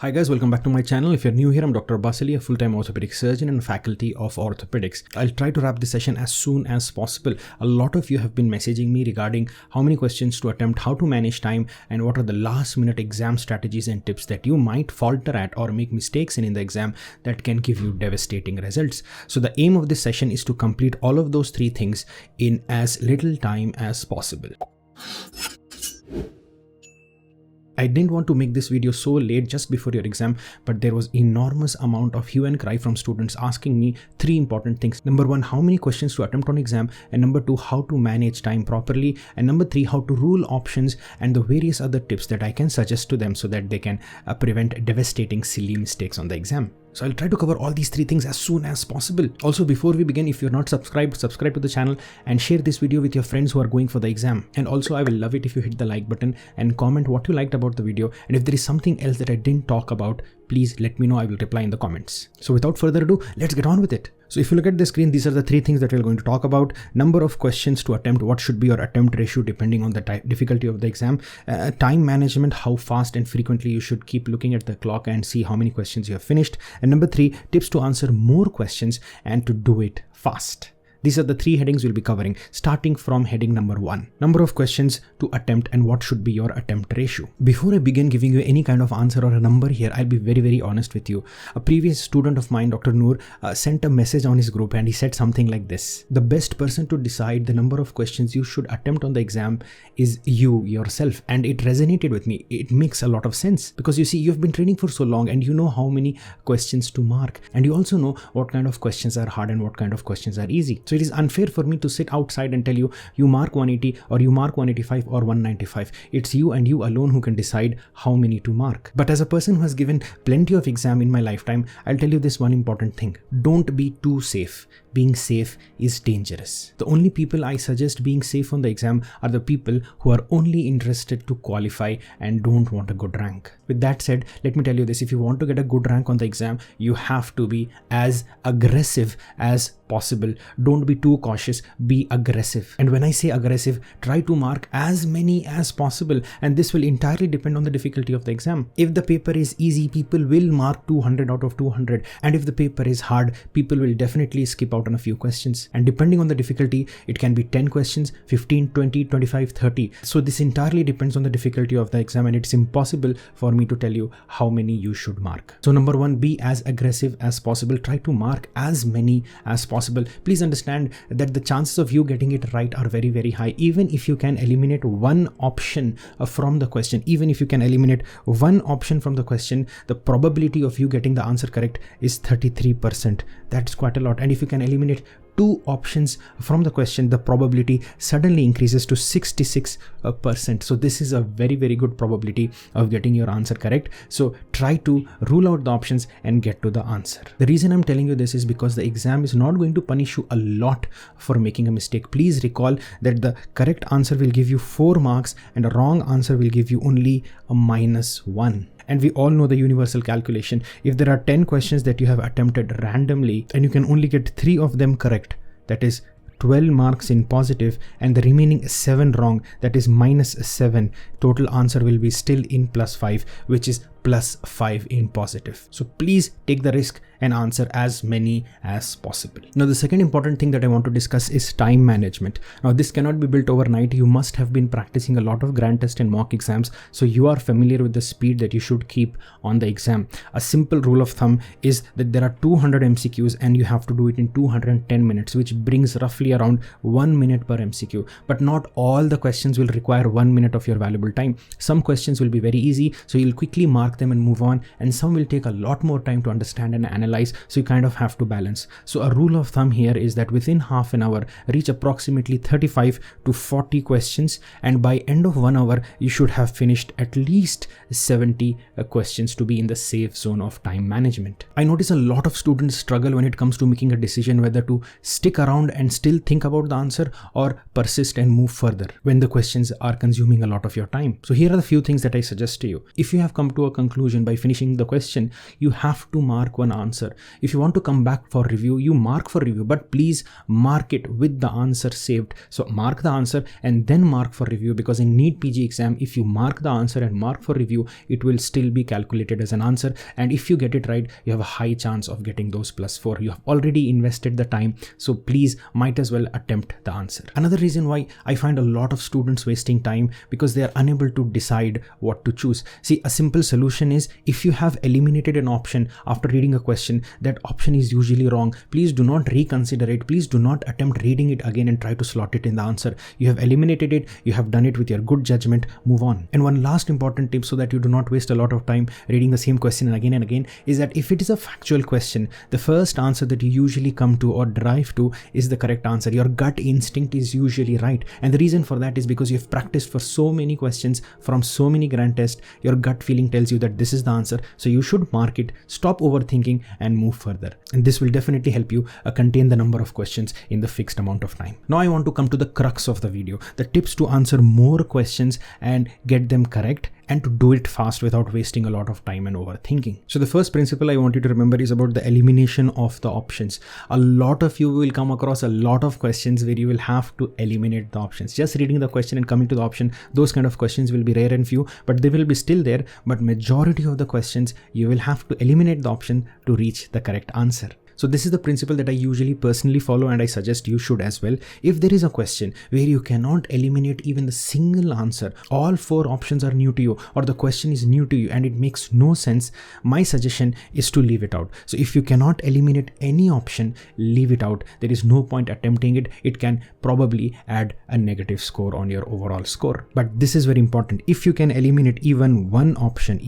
Hi guys, welcome back to my channel. If you're new here, I'm Dr. Basili, a full-time orthopedic surgeon and faculty of orthopedics. I'll try to wrap this session as soon as possible. A lot of you have been messaging me regarding how many questions to attempt, how to manage time, and what are the last-minute exam strategies and tips that you might falter at or make mistakes in the exam that can give you devastating results. So the aim of this session is to complete all of those three things in as little time as possible. I didn't want to make this video so late just before your exam, but there was enormous amount of hue and cry from students asking me three important things. Number one, how many questions to attempt on exam, and number two, how to manage time properly, and number three, how to rule options and the various other tips that I can suggest to them so that they can prevent devastating silly mistakes on the exam. So I'll try to cover all these three things as soon as possible. Also, before we begin, if you're not subscribed, subscribe to the channel and share this video with your friends who are going for the exam. And also, I will love it if you hit the like button and comment what you liked about the video. And if there is something else that I didn't talk about, please let me know. I will reply in the comments. So without further ado, let's get on with it. So if you look at the screen, these are the three things that we're going to talk about. Number of questions to attempt, what should be your attempt ratio depending on the difficulty of the exam. Time management, how fast and frequently you should keep looking at the clock and see how many questions you have finished. And number three, tips to answer more questions and to do it fast. These are the three headings we'll be covering, starting from heading number one. Number of questions to attempt and what should be your attempt ratio. Before I begin giving you any kind of answer or a number here, I'll be very honest with you. A previous student of mine, Dr. Noor, sent a message on his group and he said something like this: the best person to decide the number of questions you should attempt on the exam is you yourself. And it resonated with me. It makes a lot of sense because you see, you've been training for so long and you know how many questions to mark. And you also know what kind of questions are hard and what kind of questions are easy. So it is unfair for me to sit outside and tell you, you mark 180 or you mark 185 or 195. It's you and you alone who can decide how many to mark. But as a person who has given plenty of exam in my lifetime, I'll tell you this one important thing. Don't be too safe. Being safe is dangerous. The only people I suggest being safe on the exam are the people who are only interested to qualify and don't want a good rank. With that said, let me tell you this: if you want to get a good rank on the exam, you have to be as aggressive as possible. Don't be too cautious, be aggressive. And when I say aggressive, try to mark as many as possible, and this will entirely depend on the difficulty of the exam. If the paper is easy, people will mark 200 out of 200, and if the paper is hard, people will definitely skip out on a few questions. And depending on the difficulty, it can be 10 questions, 15, 20, 25, 30. So this entirely depends on the difficulty of the exam, and it's impossible for me to tell you how many you should mark. So number one, be as aggressive as possible. Try to mark as many as possible. Please understand that the chances of you getting it right are very high. Even if you can eliminate one option from the question, the probability of you getting the answer correct is 33%. That's quite a lot. And if you can eliminate two options from the question, the probability suddenly increases to 66%. So this is a very good probability of getting your answer correct. So try to rule out the options and get to the answer. The reason I'm telling you this is because the exam is not going to punish you a lot for making a mistake. Please recall that the correct answer will give you 4 marks and a wrong answer will give you only a -1. And we all know the universal calculation. If there are 10 questions that you have attempted randomly and you can only get 3 of them correct, that is 12 marks in positive, and the remaining 7 wrong, that is -7, total answer will be still in +5, which is +5 in positive. So please take the risk and answer as many as possible. Now the second important thing that I want to discuss is time management. Now this cannot be built overnight. You must have been practicing a lot of grand test and mock exams, so you are familiar with the speed that you should keep on the exam. A simple rule of thumb is that there are 200 MCQs and you have to do it in 210 minutes, which brings roughly around 1 minute per MCQ. But not all the questions will require 1 minute of your valuable time. Some questions will be very easy, so you'll quickly mark them and move on, and some will take a lot more time to understand and analyze, so you kind of have to balance. So a rule of thumb here is that within half an hour, reach approximately 35 to 40 questions, and by end of 1 hour, you should have finished at least 70 questions to be in the safe zone of time management. I notice a lot of students struggle when it comes to making a decision whether to stick around and still think about the answer or persist and move further when the questions are consuming a lot of your time. So here are the few things that I suggest to you. If you have come to a conclusion by finishing the question, you have to mark one answer answer. If you want to come back for review, you mark for review, but please mark it with the answer saved. So mark the answer and then mark for review, because in NEETPG exam, if you mark the answer and mark for review, it will still be calculated as an answer. And if you get it right, you have a high chance of getting those +4. You have already invested the time, so please might as well attempt the answer. Another reason why I find a lot of students wasting time, because they are unable to decide what to choose. See, a simple solution is, if you have eliminated an option after reading a question, that option is usually wrong. Please do not reconsider it. Please do not attempt reading it again and try to slot it in the answer. You have eliminated it. You have done it with your good judgment. Move on. And one last important tip, so that you do not waste a lot of time reading the same question again and again, is that if it is a factual question, the first answer that you usually come to or drive to is the correct answer. Your gut instinct is usually right. And the reason for that is because you've practiced for so many questions from so many grand tests. Your gut feeling tells you that this is the answer. So you should mark it, stop overthinking and move further. And this will definitely help you contain the number of questions in the fixed amount of time. Now I want to come to the crux of the video, the tips to answer more questions and get them correct, and to do it fast without wasting a lot of time and overthinking. So the first principle I want you to remember is about the elimination of the options. A lot of you will come across a lot of questions where you will have to eliminate the options. Just reading the question and coming to the option, those kind of questions will be rare and few, but they will be still there. But majority of the questions, you will have to eliminate the option to reach the correct answer. So this is the principle that I usually personally follow, and I suggest you should as well. If there is a question where you cannot eliminate even the single answer, all 4 options are new to you, or the question is new to you and it makes no sense, my suggestion is to leave it out. So if you cannot eliminate any option, leave it out. There is no point attempting it. It can probably add a negative score on your overall score. But this is very important. If you can eliminate even one option,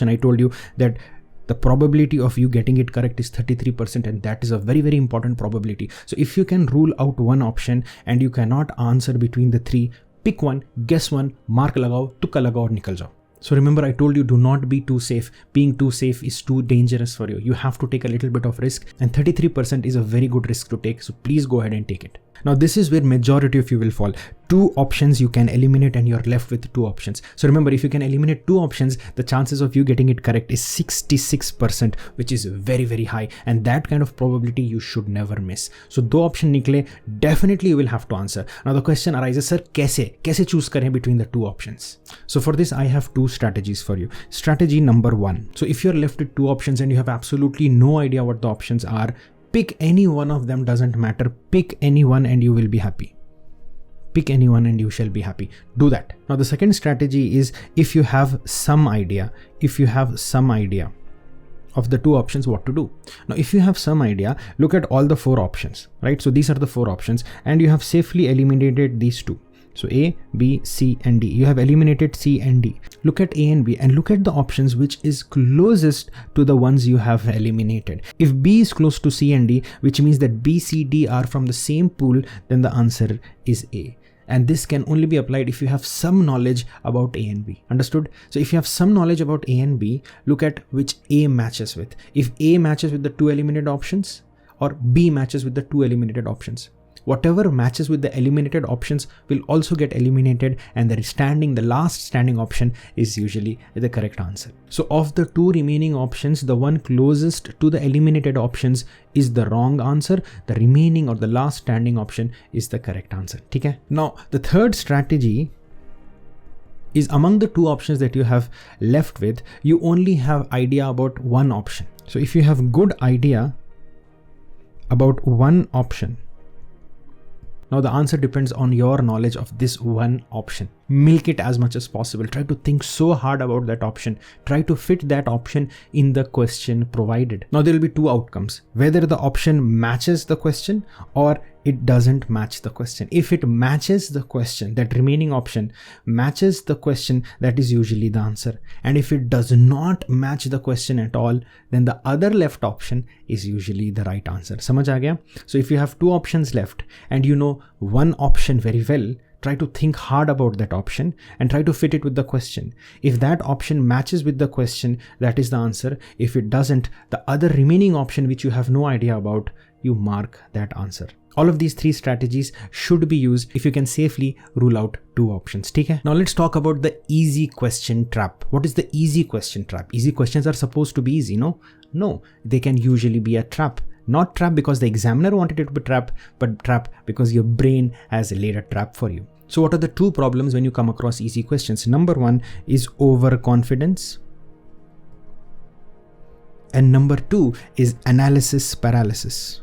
I told you that the probability of you getting it correct is 33%, and that is a very, very important probability. So if you can rule out one option and you cannot answer between the 3, pick one, guess one, mark lagao, tukka lagao aur nikal jao. So remember, I told you, do not be too safe. Being too safe is too dangerous for you. You have to take a little bit of risk, and 33% is a very good risk to take. So please go ahead and take it. Now this is where majority of you will fall. 2 options you can eliminate and you're left with 2 options. So remember, if you can eliminate 2 options, the chances of you getting it correct is 66%, which is very, very high. And that kind of probability you should never miss. So 2 option nikle, definitely you will have to answer. Now the question arises, sir, kaise choose kare between the 2 options? So for this, I have 2 strategies for you. Strategy number 1. So if you're left with 2 options and you have absolutely no idea what the options are, pick any one of them, doesn't matter. Pick any one and you will be happy. Pick any one and you shall be happy. Do that. Now the second strategy is, if you have some idea of the 2 options, what to do. Now if you have some idea, look at all the 4 options, right? So these are the 4 options and you have safely eliminated these 2. So A, B, C and D. You have eliminated C and D. Look at A and B and look at the options which is closest to the ones you have eliminated. If B is close to C and D, which means that B, C, D are from the same pool, then the answer is A. And this can only be applied if you have some knowledge about A and B. Understood? So if you have some knowledge about A and B, look at which A matches with. If A matches with the 2 eliminated options, or B matches with the 2 eliminated options. Whatever matches with the eliminated options will also get eliminated, and the last standing option is usually the correct answer. So of the 2 remaining options, the one closest to the eliminated options is the wrong answer. The remaining or the last standing option is the correct answer. Okay? Now the third strategy is, among the 2 options that you have left with, you only have idea about one option. So if you have good idea about one option, now the answer depends on your knowledge of this one option. Milk it as much as possible. Try to think so hard about that option. Try to fit that option in the question provided. Now there will be 2 outcomes. Whether the option matches the question or it doesn't match the question. If it matches the question, that remaining option matches the question, that is usually the answer. And if it does not match the question at all, then the other left option is usually the right answer. Samajh aa gaya? So if you have 2 options left and you know one option very well, try to think hard about that option and try to fit it with the question. If that option matches with the question, that is the answer. If it doesn't, the other remaining option which you have no idea about, you mark that answer. All of these 3 strategies should be used if you can safely rule out 2 options. Okay? Now let's talk about the easy question trap. What is the easy question trap? Easy questions are supposed to be easy, no? No, they can usually be a trap. Not trap because the examiner wanted it to be trap, but trap because your brain has laid a trap for you. So what are the 2 problems when you come across easy questions? Number 1 is overconfidence. And number 2 is analysis paralysis.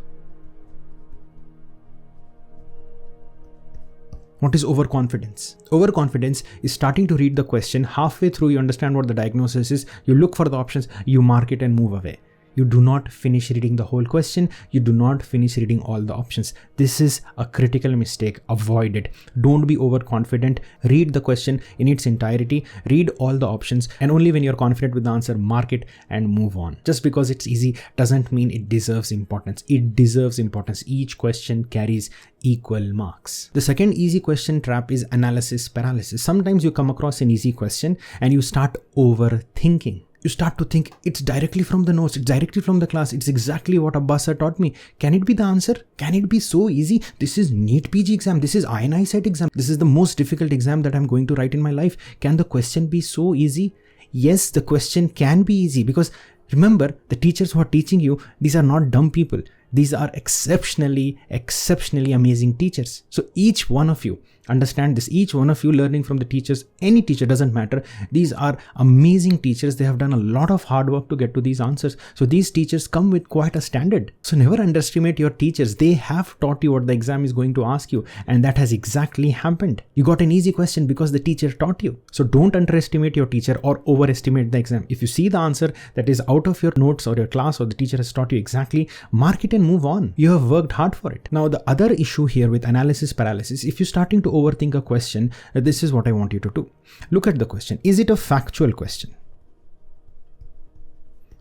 What is overconfidence? Overconfidence is starting to read the question, halfway through you understand what the diagnosis is, you look for the options, you mark it and move away. You do not finish reading the whole question. You do not finish reading all the options. This is a critical mistake. Avoid it. Don't be overconfident. Read the question in its entirety. Read all the options, and only when you're confident with the answer, mark it and move on. Just because it's easy doesn't mean it deserves importance. It deserves importance. Each question carries equal marks. The second easy question trap is analysis paralysis. Sometimes you come across an easy question and you start overthinking. You start to think it's directly from the notes, it's directly from the class, it's exactly what Abbas sir taught me. Can it be the answer? Can it be so easy? This is NEETPG exam, this is AIIMS exam, this is the most difficult exam that I'm going to write in my life. Can the question be so easy? Yes, the question can be easy, because remember, the teachers who are teaching you, these are not dumb people. These are exceptionally amazing teachers. So each one of you, understand this, each one of you learning from the teachers, any teacher, doesn't matter. These are amazing teachers. They have done a lot of hard work to get to these answers. So these teachers come with quite a standard. So never underestimate your teachers. They have taught you what the exam is going to ask you. And that has exactly happened. You got an easy question because the teacher taught you. So don't underestimate your teacher or overestimate the exam. If you see the answer that is out of your notes or your class or the teacher has taught you exactly, mark it and move on. You have worked hard for it. Now, the other issue here with analysis paralysis, if you're starting to overthink a question, this is what I want you to do. Look at the question. Is it a factual question?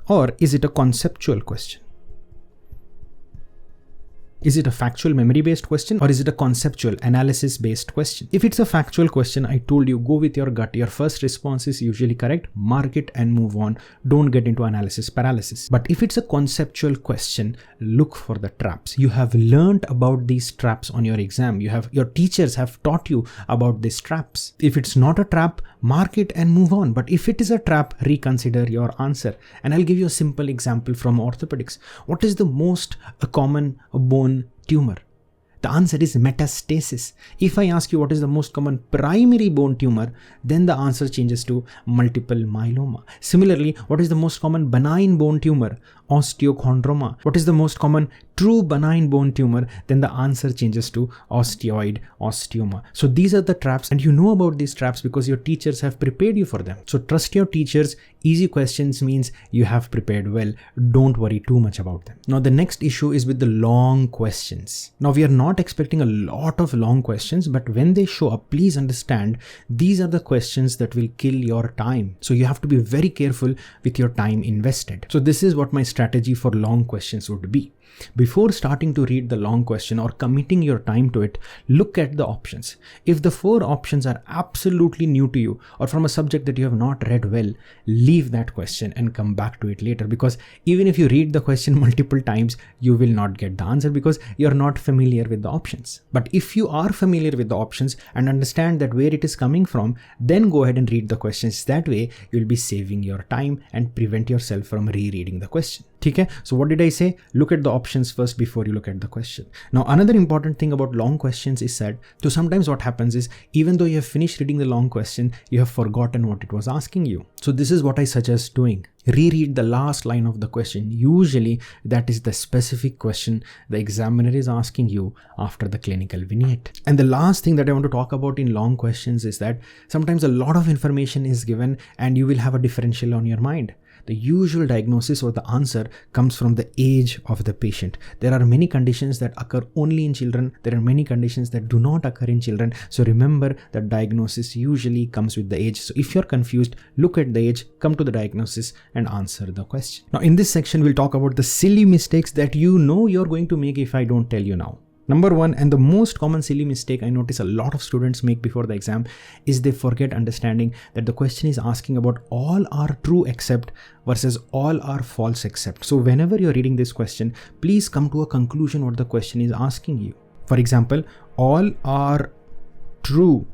Or is it a conceptual question? Is it a factual memory-based question, or is it a conceptual analysis-based question? If it's a factual question, I told you, go with your gut. Your first response is usually correct. Mark it and move on. Don't get into analysis paralysis. But if it's a conceptual question, look for the traps. You have learned about these traps on your exam. Your teachers have taught you about these traps. If it's not a trap, mark it and move on. But if it is a trap, reconsider your answer. And I'll give you a simple example from orthopedics. What is the most common bone tumor? The answer is metastasis. If I ask you what is the most common primary bone tumor, then the answer changes to multiple myeloma. Similarly, what is the most common benign bone tumor? Osteochondroma. What is the most common true benign bone tumor? Then the answer changes to osteoid osteoma. So these are the traps, and you know about these traps because your teachers have prepared you for them. So trust your teachers. Easy questions means you have prepared well. Don't worry too much about them. Now the next issue is with the long questions. Now we are not expecting a lot of long questions, but when they show up, please understand these are the questions that will kill your time. So you have to be very careful with your time invested. So this is what my strategy for long questions would be. Before starting to read the long question or committing your time to it, look at the options. If the 4 options are absolutely new to you or from a subject that you have not read well, leave that question and come back to it later, because even if you read the question multiple times, you will not get the answer because you're not familiar with the options. But if you are familiar with the options and understand that where it is coming from, then go ahead and read the questions. That way, you'll be saving your time and prevent yourself from rereading the question. Okay? So what did I say? Look at the options first before you look at the question. Now, another important thing about long questions is that, so sometimes what happens is, even though you have finished reading the long question, you have forgotten what it was asking you. So this is what I suggest doing. Reread the last line of the question. Usually that is the specific question the examiner is asking you after the clinical vignette. And the last thing that I want to talk about in long questions is that sometimes a lot of information is given and you will have a differential on your mind. The usual diagnosis or the answer comes from the age of the patient. There are many conditions that occur only in children. There are many conditions that do not occur in children. So remember that diagnosis usually comes with the age. So if you're confused, look at the age, come to the diagnosis and answer the question. Now in this section, we'll talk about the silly mistakes that you know you're going to make if I don't tell you now. Number one, and the most common silly mistake I notice a lot of students make before the exam is they forget understanding that the question is asking about all are true except versus all are false except. So whenever you're reading this question, please come to a conclusion what the question is asking you. For example, all are true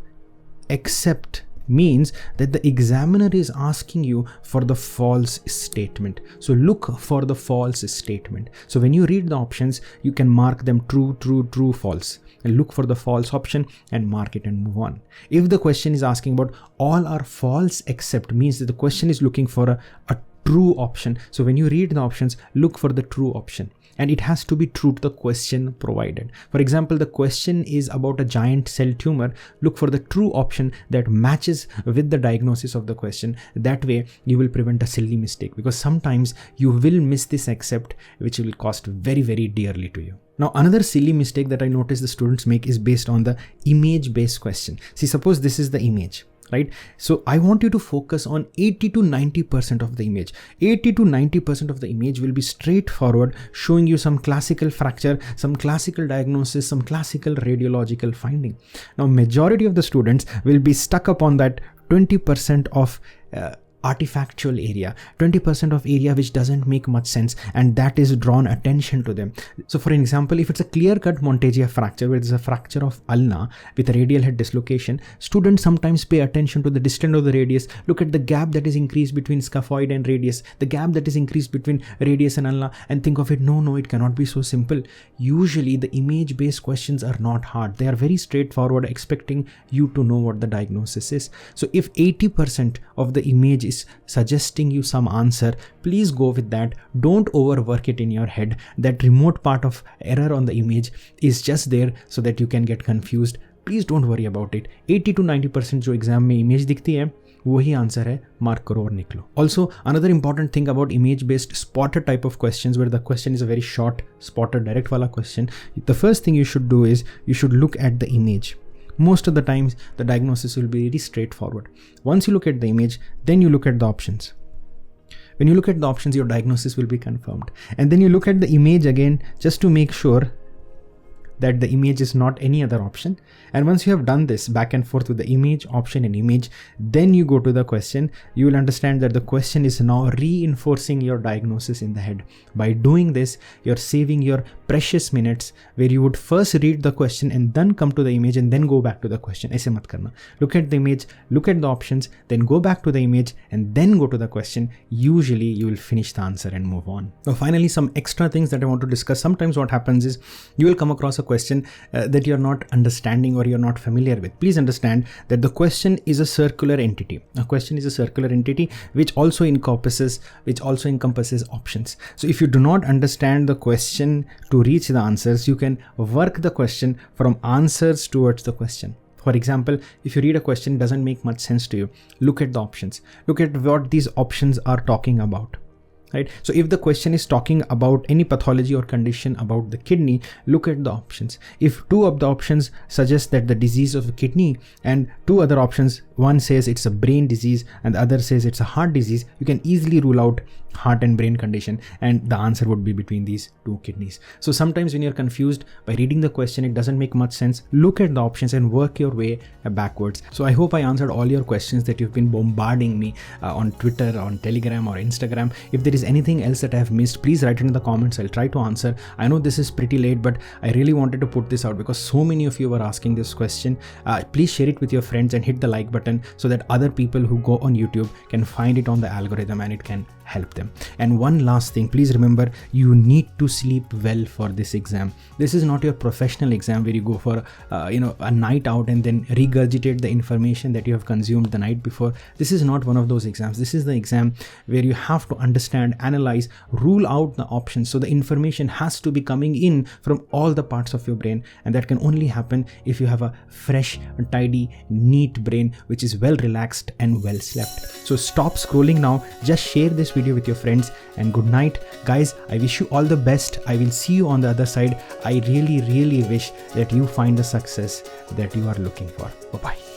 except means that the examiner is asking you for the false statement. So look for the false statement. So when you read the options, you can mark them true, true, true, false, and look for the false option and mark it and move on. If the question is asking about all are false except, means that the question is looking for a true option. So when you read the options, look for the true option. And it has to be true to the question provided. For example, the question is about a giant cell tumor. Look for the true option that matches with the diagnosis of the question. That way you will prevent a silly mistake, because sometimes you will miss this except, which will cost very, very dearly to you. Now, another silly mistake that I notice the students make is based on the image-based question. See, suppose this is the image, right? So I want you to focus on 80 to 90% of the image. 80 to 90% of the image will be straightforward, showing you some classical fracture, some classical diagnosis, some classical radiological finding. Now, majority of the students will be stuck upon that 20% of artifactual area, 20% of area which doesn't make much sense, and that is drawn attention to them. So for example, if it's a clear-cut Boneteacher fracture where there's a fracture of ulna with a radial head dislocation, students sometimes pay attention to the distance of the radius, look at the gap that is increased between scaphoid and radius, the gap that is increased between radius and ulna, and think of it, no, it cannot be so simple. Usually the image-based questions are not hard. They are very straightforward, expecting you to know what the diagnosis is. So if 80% of the image is suggesting you some answer, please go with that. Don't overwork it in your head. That remote part of error on the image is just there so that you can get confused. Please don't worry about it. 80 to 90% जो exam में image दिखती है वही answer है, mark करो और निकलो. Also, another important thing about image-based spotter type of questions, where the question is a very short spotter direct wala question, the first thing you should do is you should look at the image. Most of the times the diagnosis will be really straightforward. Once you look at the image, then you look at the options. When you look at the options, your diagnosis will be confirmed. And then you look at the image again just to make sure that the image is not any other option. And once you have done this back and forth with the image, option and image, then you go to the question. You will understand that the question is now reinforcing your diagnosis in the head. By doing this, you're saving your precious minutes where you would first read the question and then come to the image and then go back to the question. ऐसे मत करना. Look at the image, look at the options, then go back to the image and then go to the question. Usually you will finish the answer and move on. Now finally, some extra things that I want to discuss. Sometimes what happens is you will come across a question that you're not understanding or you're not familiar with. Please understand that the question is a circular entity. A question is a circular entity which also encompasses options. So if you do not understand the question to reach the answers, you can work the question from answers towards the question. For example, if you read a question doesn't make much sense to you, look at the options. Look at what these options are talking about. Right? So if the question is talking about any pathology or condition about the kidney, look at the options. If two of the options suggest that the disease of the kidney and two other options, one says it's a brain disease and the other says it's a heart disease, you can easily rule out heart and brain condition, and the answer would be between these two kidneys. So sometimes when you're confused by reading the question, it doesn't make much sense. Look at the options and work your way backwards. So I hope I answered all your questions that you've been bombarding me on Twitter, on Telegram or Instagram. If there is anything else that I have missed, please write it in the comments. I'll try to answer. I know this is pretty late, but I really wanted to put this out because so many of you were asking this question. Please share it with your friends and hit the like button so that other people who go on YouTube can find it on the algorithm and it can help them. And one last thing, please remember, you need to sleep well for this exam. This is not your professional exam where you go for a night out and then regurgitate the information that you have consumed the night before. This is not one of those exams. This is the exam where you have to understand, analyze, rule out the options. So the information has to be coming in from all the parts of your brain, and that can only happen if you have a fresh, tidy, neat brain which is well relaxed and well slept. So stop scrolling now, just share this video with your friends, and good night guys. I wish you all the best. I will see you on the other side. I really wish that you find the success that you are looking for. Bye bye.